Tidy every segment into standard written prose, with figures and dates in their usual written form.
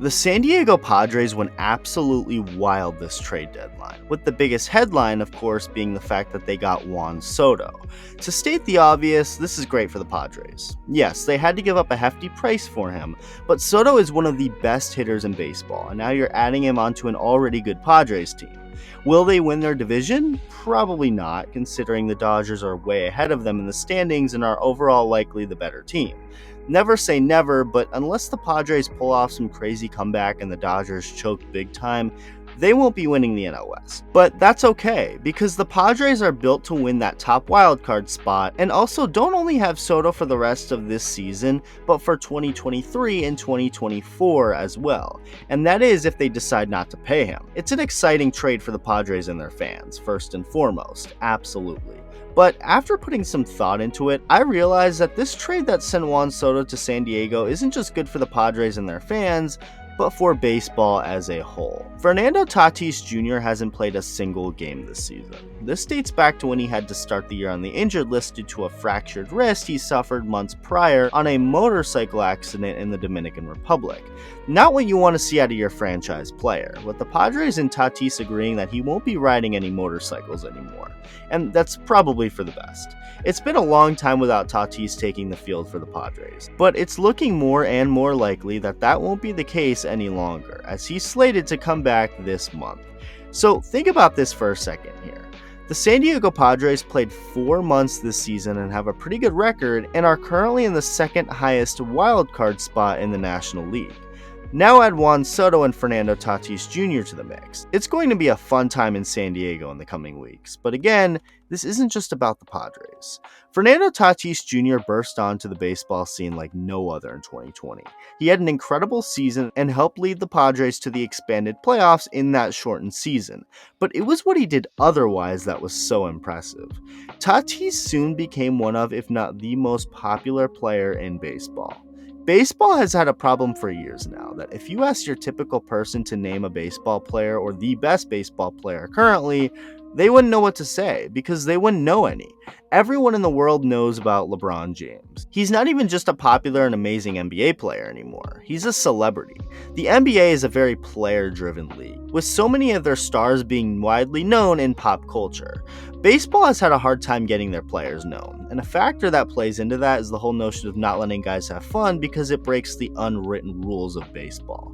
The San Diego Padres went absolutely wild this trade deadline, with the biggest headline, of course, being the fact that they got Juan Soto. To state the obvious, this is great for the Padres. Yes, they had to give up a hefty price for him, but Soto is one of the best hitters in baseball, and now you're adding him onto an already good Padres team. Will they win their division? Probably not, considering the Dodgers are way ahead of them in the standings and are overall likely the better team. Never say never, but unless the Padres pull off some crazy comeback and the Dodgers choke big time, they won't be winning the NL West. But that's okay, because the Padres are built to win that top wildcard spot, and also don't only have Soto for the rest of this season, but for 2023 and 2024 as well. And that is if they decide not to pay him. It's an exciting trade for the Padres and their fans, first and foremost, absolutely. But after putting some thought into it, I realized that this trade that sent Juan Soto to San Diego isn't just good for the Padres and their fans, but for baseball as a whole. Fernando Tatis Jr. hasn't played a single game this season. This dates back to when he had to start the year on the injured list due to a fractured wrist he suffered months prior on a motorcycle accident in the Dominican Republic. Not what you want to see out of your franchise player, with the Padres and Tatis agreeing that he won't be riding any motorcycles anymore. And that's probably for the best. It's been a long time without Tatis taking the field for the Padres, but it's looking more and more likely that that won't be the case any longer, as he's slated to come back this month. So think about this for a second here. The San Diego Padres played 4 months this season and have a pretty good record and are currently in the second highest wildcard spot in the National League. Now add Juan Soto and Fernando Tatis Jr. to the mix. It's going to be a fun time in San Diego in the coming weeks, but again, this isn't just about the Padres. Fernando Tatis Jr. burst onto the baseball scene like no other in 2020. He had an incredible season and helped lead the Padres to the expanded playoffs in that shortened season, but it was what he did otherwise that was so impressive. Tatis soon became one of, if not the most popular player in baseball. Baseball has had a problem for years now that if you ask your typical person to name a baseball player or the best baseball player currently, they wouldn't know what to say because they wouldn't know any. Everyone in the world knows about LeBron James. He's not even just a popular and amazing NBA player anymore. He's a celebrity. The NBA is a very player-driven league, with so many of their stars being widely known in pop culture. Baseball has had a hard time getting their players known, and a factor that plays into that is the whole notion of not letting guys have fun because it breaks the unwritten rules of baseball.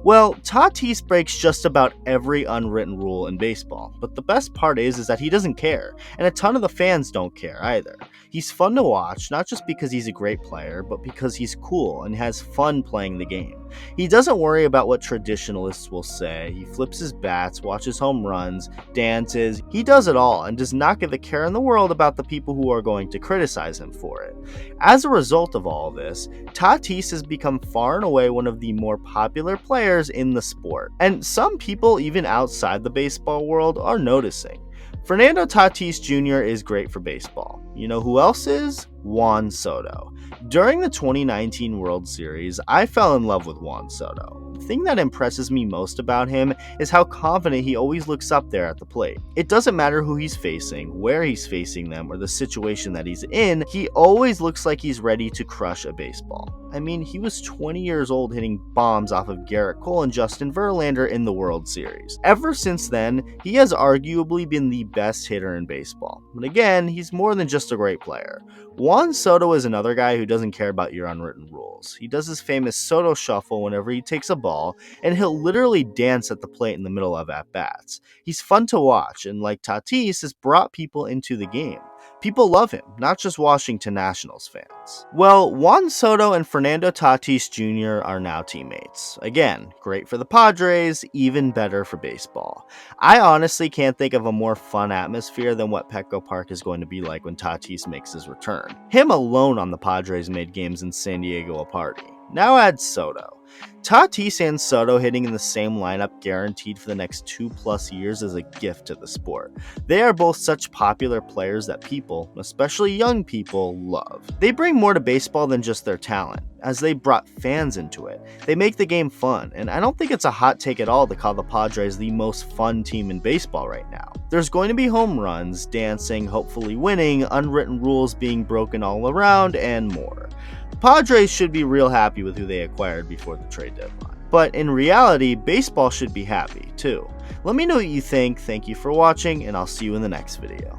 Well, Tatis breaks just about every unwritten rule in baseball, but the best part is that he doesn't care, and a ton of the fans don't care either. He's fun to watch, not just because he's a great player, but because he's cool and has fun playing the game. He doesn't worry about what traditionalists will say. He flips his bats, watches home runs, dances. He does it all and does not give a care in the world about the people who are going to criticize him for it. As a result of all this, Tatis has become far and away one of the more popular players in the sport, and some people even outside the baseball world are noticing. Fernando Tatis Jr. is great for baseball. You know who else is? Juan Soto. During the 2019 World Series, I fell in love with Juan Soto. The thing that impresses me most about him is how confident he always looks up there at the plate. It doesn't matter who he's facing, where he's facing them, or the situation that he's in, he always looks like he's ready to crush a baseball. I mean, he was 20 years old hitting bombs off of Garrett Cole and Justin Verlander in the World Series. Ever since then, he has arguably been the best hitter in baseball. But again, he's more than just a great player. Juan Soto is another guy who doesn't care about your unwritten rules. He does his famous Soto shuffle whenever he takes a ball, and he'll literally dance at the plate in the middle of at-bats. He's fun to watch, and like Tatis, has brought people into the game. People love him, not just Washington Nationals fans. Well, Juan Soto and Fernando Tatis Jr. are now teammates. Again, great for the Padres, even better for baseball. I honestly can't think of a more fun atmosphere than what Petco Park is going to be like when Tatis makes his return. Him alone on the Padres made games in San Diego a party. Now add Soto. Tatis and Soto hitting in the same lineup guaranteed for the next 2+ years is a gift to the sport. They are both such popular players that people, especially young people, love. They bring more to baseball than just their talent, as they brought fans into it. They make the game fun, and I don't think it's a hot take at all to call the Padres the most fun team in baseball right now. There's going to be home runs, dancing, hopefully winning, unwritten rules being broken all around, and more. The Padres should be real happy with who they acquired before the trade deadline. But in reality, baseball should be happy too. Let me know what you think. Thank you for watching, and I'll see you in the next video.